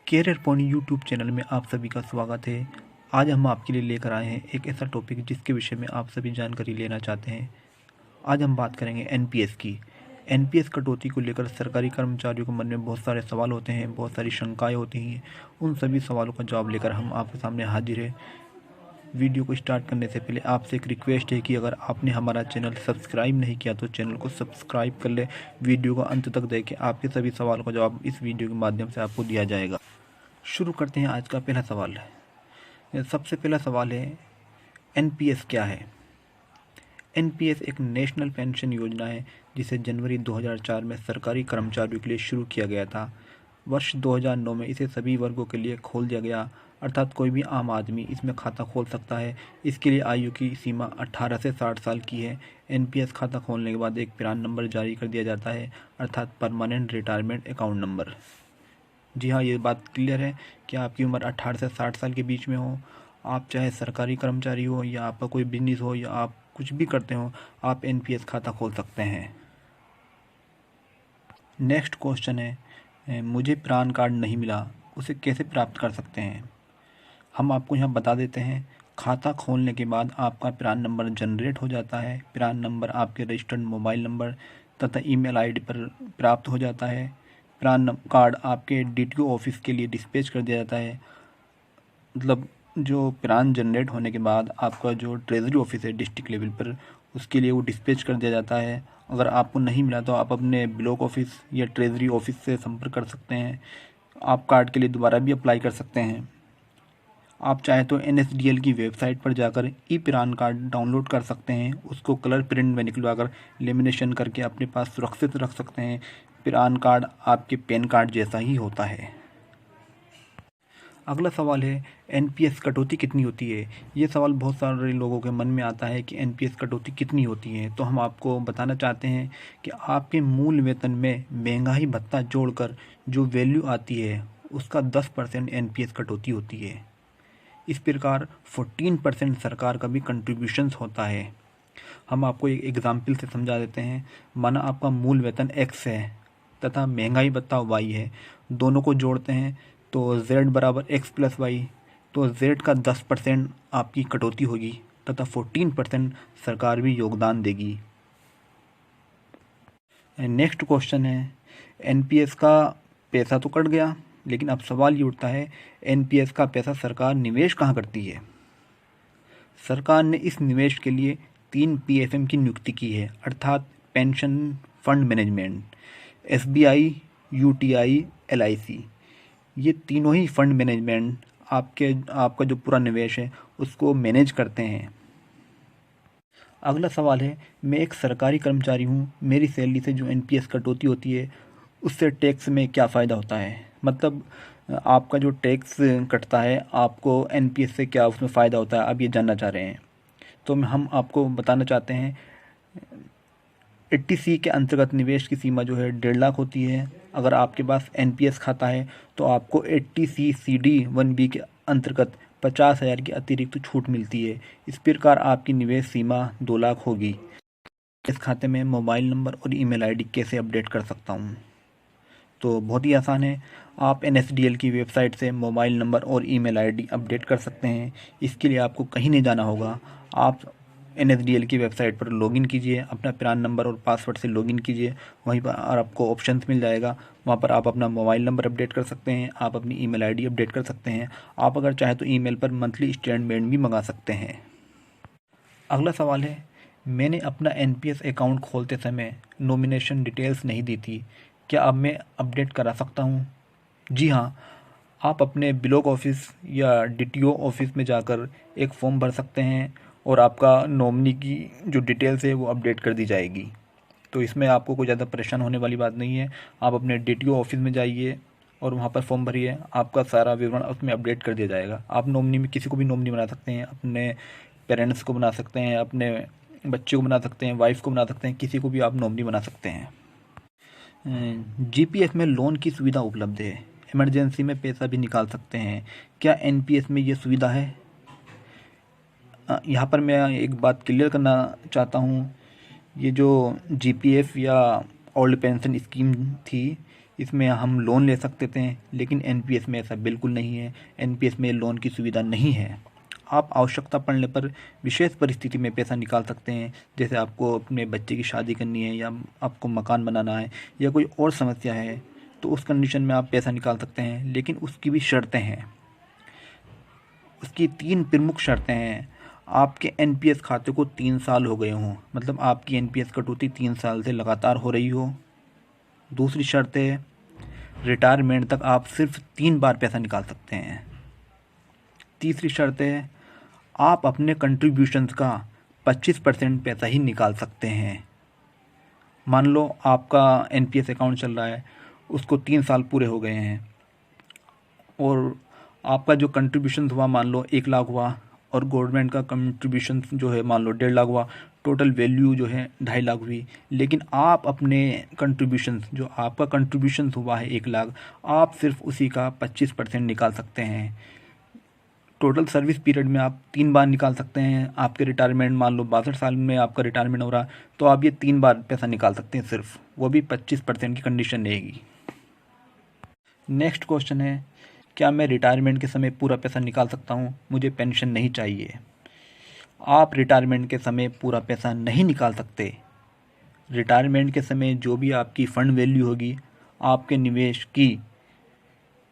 Career point YouTube channel में आप सभी का स्वागत है। आज हम आपके लिए लेकर आए हैं एक ऐसा टॉपिक जिसके विषय में आप सभी जानकारी लेना चाहते हैं। आज हम बात करेंगे एनपीएस की। एनपीएस कटौती को लेकर सरकारी कर्मचारियों के मन में बहुत सारे सवाल होते हैं, बहुत सारी शंकाएं होती हैं। उन सभी सवालों का जवाब लेकर हम आपके सामने हाजिर है। वीडियो को स्टार्ट करने से पहले आपसे एक रिक्वेस्ट है कि अगर आपने हमारा चैनल सब्सक्राइब नहीं किया तो चैनल को सब्सक्राइब कर ले। वीडियो को अंत तक देखें, आपके सभी सवालों का जवाब इस वीडियो के माध्यम से आपको दिया जाएगा। शुरू करते हैं आज का पहला सवाल। सबसे पहला सवाल है, एनपीएस क्या है? एनपीएस एक नेशनल पेंशन योजना है जिसे जनवरी 2004 में सरकारी कर्मचारियों के लिए शुरू किया गया था। वर्ष 2009 में इसे सभी वर्गों के लिए खोल दिया गया, अर्थात कोई भी आम आदमी इसमें खाता खोल सकता है। इसके लिए आयु की सीमा 18 से 60 साल की है। एनपीएस खाता खोलने के बाद एक प्रान नंबर जारी कर दिया जाता है, अर्थात परमानेंट रिटायरमेंट अकाउंट नंबर। जी हाँ, ये बात क्लियर है कि आपकी उम्र 18 से 60 साल के बीच में हो, आप चाहे सरकारी कर्मचारी हो या आपका कोई बिजनेस हो या आप कुछ भी करते हो, आप एनपीएस खाता खोल सकते हैं। नेक्स्ट क्वेश्चन है, मुझे प्रान कार्ड नहीं मिला, उसे कैसे प्राप्त कर सकते हैं? हम आपको यहाँ बता देते हैं। खाता खोलने के बाद आपका प्रान नंबर जनरेट हो जाता है। प्रान नंबर आपके रजिस्टर्ड मोबाइल नंबर तथा ईमेल आईडी पर प्राप्त हो जाता है। प्रान कार्ड आपके डीटीओ ऑफिस के लिए डिस्पैच कर दिया जाता है। मतलब जो प्रान जनरेट होने के बाद आपका जो ट्रेजरी ऑफिस है डिस्ट्रिक्ट लेवल पर, उसके लिए वो डिस्पैच कर दिया जाता है। अगर आपको नहीं मिला तो आप अपने ब्लॉक ऑफिस या ट्रेजरी ऑफिस से संपर्क कर सकते हैं। आप कार्ड के लिए दोबारा भी अप्लाई कर सकते हैं। आप चाहे तो एनएसडीएल की वेबसाइट पर जाकर ई प्रान कार्ड डाउनलोड कर सकते हैं। उसको कलर प्रिंट में निकलवाकर लेमिनेशन करके अपने पास सुरक्षित रख सकते हैं। प्रान कार्ड आपके पैन कार्ड जैसा ही होता है। अगला सवाल है, एनपीएस कटौती कितनी होती है? ये सवाल बहुत सारे लोगों के मन में आता है कि एनपीएस कटौती कितनी होती है। तो हम आपको बताना चाहते हैं कि आपके मूल वेतन में महंगाई भत्ता जोड़कर जो वैल्यू आती है उसका 10% एनपीएस कटौती होती है। इस प्रकार 14% सरकार का भी कंट्रीब्यूशंस होता है। हम आपको एक एग्जाम्पल से समझा देते हैं। माना आपका मूल वेतन x है तथा महंगाई भत्ता y है, दोनों को जोड़ते हैं तो z बराबर x प्लस वाई, तो z का 10% आपकी कटौती होगी तथा 14% सरकार भी योगदान देगी। नेक्स्ट क्वेश्चन है, एनपीएस का पैसा तो कट गया, लेकिन अब सवाल ये उठता है, एनपीएस का पैसा सरकार निवेश कहाँ करती है? सरकार ने इस निवेश के लिए 3 पीएफएम की नियुक्ति की है, अर्थात pension fund management, SBI, UTI, LIC. ये तीनों ही फंड मैनेजमेंट आपका जो पूरा निवेश है उसको मैनेज करते हैं। अगला सवाल है, मैं एक सरकारी कर्मचारी हूँ, मेरी सैलरी से जो एनपीएस कटौती होती है उससे टैक्स में क्या फ़ायदा होता है? मतलब आपका जो टैक्स कटता है, आपको एनपीएस से क्या उसमें फ़ायदा होता है, आप ये जानना चाह रहे हैं। तो हम आपको बताना चाहते हैं, 80C के अंतर्गत निवेश की सीमा जो है 1.5 लाख होती है। अगर आपके पास एनपीएस खाता है तो आपको 80C CD 1B के अंतर्गत 50,000 की अतिरिक्त छूट मिलती है। इस प्रकार आपकी निवेश सीमा 2 लाख होगी। इस खाते में मोबाइल नंबर और ईमेल आईडी कैसे अपडेट कर सकता हूँ? तो बहुत ही आसान है। आप एनएसडीएल की वेबसाइट से मोबाइल नंबर और ईमेल आईडी अपडेट कर सकते हैं। इसके लिए आपको कहीं नहीं जाना होगा। आप एनएसडीएल की वेबसाइट पर लॉगिन कीजिए, अपना प्रान नंबर और पासवर्ड से लॉगिन कीजिए। वहीं पर आपको ऑप्शंस मिल जाएगा, वहाँ पर आप अपना मोबाइल नंबर अपडेट कर सकते हैं, आप अपनी ईमेल आईडी अपडेट कर सकते हैं। आप अगर चाहें तो ईमेल पर मंथली स्टेटमेंट भी मंगा सकते हैं। अगला सवाल है, मैंने अपना एनपीएस अकाउंट खोलते समय नॉमिनेशन डिटेल्स नहीं दी थी, क्या अब मैं अपडेट करा सकता हूँ? जी हाँ, आप अपने ब्लॉक ऑफिस या डीटीओ ऑफिस में जाकर एक फॉर्म भर सकते हैं और आपका नॉमिनी की जो डिटेल्स है वो अपडेट कर दी जाएगी। तो इसमें आपको कोई ज़्यादा परेशान होने वाली बात नहीं है। आप अपने डीटीओ ऑफिस में जाइए और वहाँ पर फॉर्म भरिए, आपका सारा विवरण उसमें अपडेट कर दिया जाएगा। आप नॉमिनी में किसी को भी नॉमिनी बना सकते हैं, अपने पेरेंट्स को बना सकते हैं, अपने बच्चे को बना सकते हैं, वाइफ को बना सकते हैं, किसी को भी आप नॉमिनी बना सकते हैं। जीपीएफ में लोन की सुविधा उपलब्ध है, इमरजेंसी में पैसा भी निकाल सकते हैं, क्या एनपीएस में ये सुविधा है? यहाँ पर मैं एक बात क्लियर करना चाहता हूँ। ये जो जीपीएफ या ओल्ड पेंशन स्कीम थी, इसमें हम लोन ले सकते थे, लेकिन एनपीएस में ऐसा बिल्कुल नहीं है। एनपीएस में लोन की सुविधा नहीं है। आप आवश्यकता पड़ने पर विशेष परिस्थिति में पैसा निकाल सकते हैं, जैसे आपको अपने बच्चे की शादी करनी है या आपको मकान बनाना है या कोई और समस्या है, तो उस कंडीशन में आप पैसा निकाल सकते हैं, लेकिन उसकी भी शर्तें हैं। उसकी 3 प्रमुख शर्तें हैं। आपके एनपीएस खाते को 3 साल हो गए हों, मतलब आपकी एनपीएस कटौती 3 साल से लगातार हो रही हो। दूसरी शर्त है, रिटायरमेंट तक आप सिर्फ 3 बार पैसा निकाल सकते हैं। तीसरी शर्त है, आप अपने कंट्रीब्यूशंस का 25% पैसा ही निकाल सकते हैं। मान लो आपका एनपीएस अकाउंट चल रहा है, उसको 3 साल पूरे हो गए हैं और आपका जो कंट्रीब्यूशन हुआ मान लो 1 लाख हुआ और गवर्नमेंट का कंट्रीब्यूशन जो है मान लो 1.5 लाख हुआ, टोटल वैल्यू जो है 2.5 लाख हुई। लेकिन आप अपने कंट्रीब्यूशन, जो आपका कंट्रीब्यूशन हुआ है 1 लाख, आप सिर्फ उसी का 25% निकाल सकते हैं। टोटल सर्विस पीरियड में आप 3 बार निकाल सकते हैं। आपके रिटायरमेंट मान लो 62 साल में आपका रिटायरमेंट हो रहा, तो आप ये 3 बार पैसा निकाल सकते हैं सिर्फ, वो भी 25% की कंडीशन रहेगी। नेक्स्ट क्वेश्चन है, क्या मैं रिटायरमेंट के समय पूरा पैसा निकाल सकता हूँ? मुझे पेंशन नहीं चाहिए। आप रिटायरमेंट के समय पूरा पैसा नहीं निकाल सकते। रिटायरमेंट के समय जो भी आपकी फ़ंड वैल्यू होगी, आपके निवेश की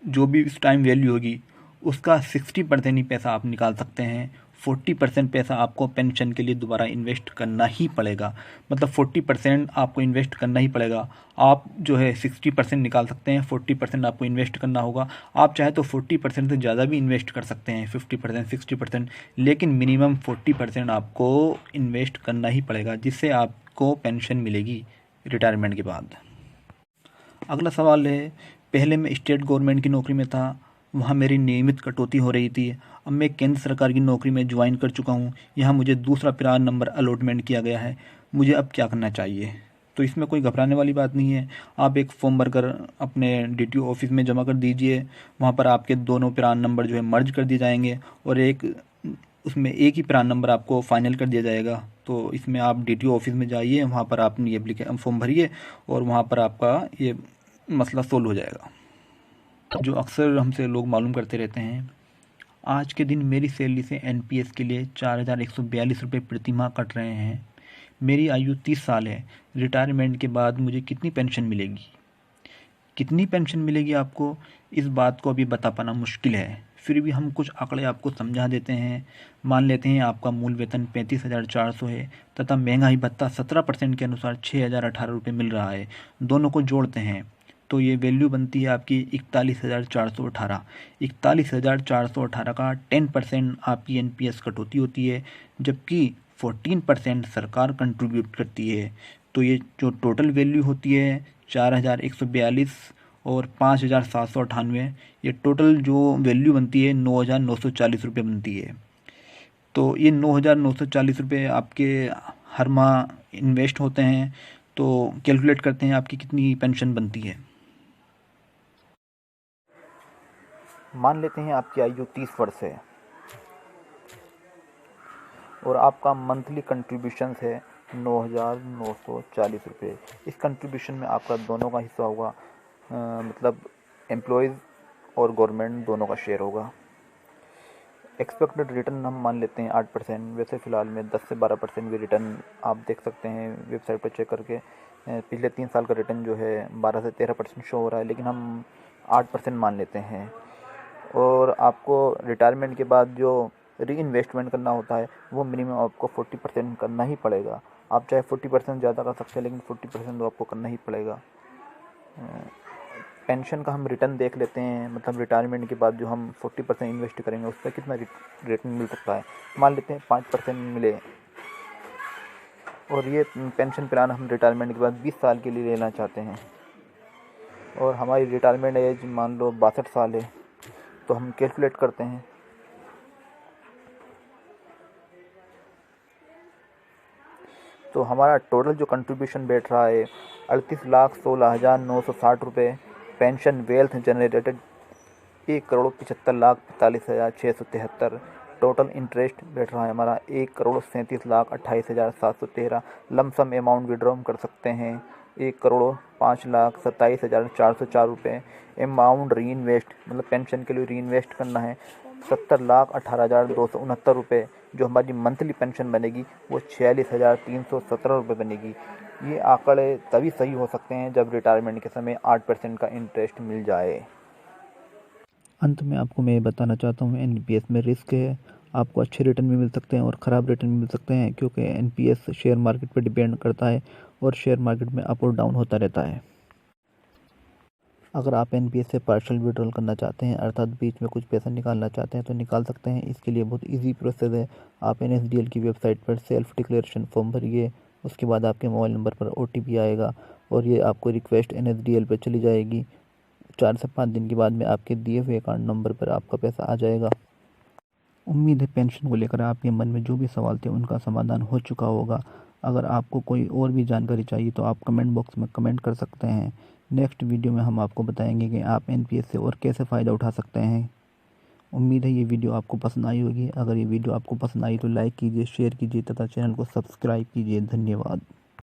जो भी उस टाइम वैल्यू होगी, उसका 60% ही पैसा आप निकाल सकते हैं। 40% पैसा आपको पेंशन के लिए दोबारा इन्वेस्ट करना ही पड़ेगा। मतलब 40% आपको इन्वेस्ट करना ही पड़ेगा। आप जो है 60% निकाल सकते हैं, 40% आपको इन्वेस्ट करना होगा। आप चाहे तो 40% से ज़्यादा भी इन्वेस्ट कर सकते हैं, 50%, 60%, लेकिन मिनिमम 40% आपको इन्वेस्ट करना ही पड़ेगा, जिससे आपको पेंशन मिलेगी रिटायरमेंट के बाद। अगला सवाल है, पहले मैं स्टेट गवर्नमेंट की नौकरी में था, वहाँ मेरी नियमित कटौती हो रही थी। अब मैं केंद्र सरकार की नौकरी में ज्वाइन कर चुका हूँ, यहाँ मुझे दूसरा प्रान नंबर अलॉटमेंट किया गया है, मुझे अब क्या करना चाहिए? तो इसमें कोई घबराने वाली बात नहीं है। आप एक फॉर्म भरकर अपने डीटीओ ऑफिस में जमा कर दीजिए। वहाँ पर आपके दोनों प्रान नंबर जो है मर्ज कर दिए जाएंगे और उसमें एक ही प्रान नंबर आपको फाइनल कर दिया जाएगा। तो इसमें आप डीटीओ ऑफिस में जाइए, वहाँ पर आप ये फॉर्म भरिए और वहाँ पर आपका ये मसला सोल्व हो जाएगा। जो अक्सर हमसे लोग मालूम करते रहते हैं, आज के दिन मेरी सैलरी से एनपीएस के लिए 4142 रुपये प्रति माह कट रहे हैं। मेरी आयु 30 साल है। रिटायरमेंट के बाद मुझे कितनी पेंशन मिलेगी? कितनी पेंशन मिलेगी आपको, इस बात को अभी बता पाना मुश्किल है। फिर भी हम कुछ आंकड़े आपको समझा देते हैं। मान लेते हैं आपका मूल वेतन 35,400 है तथा महंगाई भत्ता 17% के अनुसार 6,018 रुपये मिल रहा है। दोनों को जोड़ते हैं तो ये वैल्यू बनती है आपकी 41,418। 41,418 का 10% आपकी एनपीएस कटौती होती है, जबकि 14% सरकार कंट्रीब्यूट करती है। तो ये जो टोटल वैल्यू होती है 4,142 और 5,798, ये टोटल जो वैल्यू बनती है 9,940 रुपये बनती है। तो ये 9,940 रुपये आपके हर माह इन्वेस्ट होते हैं। तो कैलकुलेट करते हैं आपकी कितनी पेंशन बनती है। मान लेते हैं आपकी आयु 30 वर्ष है और आपका मंथली कंट्रीब्यूशन है 9,940 रुपये। इस कंट्रीब्यूशन में आपका दोनों का हिस्सा होगा, मतलब एम्प्लॉयज़ और गवर्नमेंट दोनों का शेयर होगा। एक्सपेक्टेड रिटर्न हम मान लेते हैं 8%। वैसे फ़िलहाल में 10 से 12% भी रिटर्न आप देख सकते हैं वेबसाइट पर चेक करके। पिछले 3 साल का रिटर्न जो है 12 से 13% शो हो रहा है, लेकिन हम 8% मान लेते हैं। और आपको रिटायरमेंट के बाद जो री इन्वेस्टमेंट करना होता है वो मिनिमम आपको 40% करना ही पड़ेगा। आप चाहे 40% ज़्यादा कर सकते हैं, लेकिन 40% तो आपको करना ही पड़ेगा। पेंशन का हम रिटर्न देख लेते हैं, मतलब रिटायरमेंट के बाद जो हम 40% इन्वेस्ट करेंगे उस पर कितना रिटर्न मिल सकता है। मान लेते हैं 5% मिले, और ये पेंशन प्लान हम रिटायरमेंट के बाद 20 साल के लिए लेना चाहते हैं और हमारी रिटायरमेंट एज मान लो 62 साल है। तो हम कैलकुलेट करते हैं। तो हमारा टोटल जो कंट्रीब्यूशन बैठ रहा है 38,16,960 रुपये। Pension wealth generated 1,75,45,673। Total interest बैठ रहा है हमारा 1,37,28,713। लमसम अमाउंट विड्रॉ कर सकते हैं 1,05,27,404 रुपये। अमाउंट री इन्वेस्ट मतलब पेंशन के लिए री इन्वेस्ट करना है 70,18,269 रुपये। जो हमारी मंथली पेंशन बनेगी वो 46,317 रुपये बनेगी। ये आंकड़े तभी सही हो सकते हैं जब रिटायरमेंट के समय 8% का इंटरेस्ट मिल जाए। अंत में आपको मैं ये बताना चाहता हूँ, एनपीएस में रिस्क है। आपको अच्छे रिटर्न भी मिल सकते हैं और ख़राब रिटर्न भी मिल सकते हैं, क्योंकि एनपीएस शेयर मार्केट पर डिपेंड करता है और शेयर मार्केट में अप और डाउन होता रहता है। अगर आप एनपीएस से पार्शियल विड्रॉल करना चाहते हैं, अर्थात बीच में कुछ पैसा निकालना चाहते हैं, तो निकाल सकते हैं। इसके लिए बहुत इजी प्रोसेस है। आप एनएसडीएल की वेबसाइट पर सेल्फ डिक्लेरेशन फॉर्म भरिए, उसके बाद आपके मोबाइल नंबर पर ओटीपी आएगा और ये आपको रिक्वेस्ट एनएसडीएल पर चली जाएगी। 4 से 5 दिन के बाद में आपके दिए हुए अकाउंट नंबर पर आपका पैसा आ जाएगा। उम्मीद है पेंशन को लेकर आपके मन में जो भी सवाल थे उनका समाधान हो चुका होगा। अगर आपको कोई और भी जानकारी चाहिए तो आप कमेंट बॉक्स में कमेंट कर सकते हैं। नेक्स्ट वीडियो में हम आपको बताएंगे कि आप एनपीएस से और कैसे फ़ायदा उठा सकते हैं। उम्मीद है ये वीडियो आपको पसंद आई होगी। अगर ये वीडियो आपको पसंद आई तो लाइक कीजिए, शेयर कीजिए तथा चैनल को सब्सक्राइब कीजिए। धन्यवाद।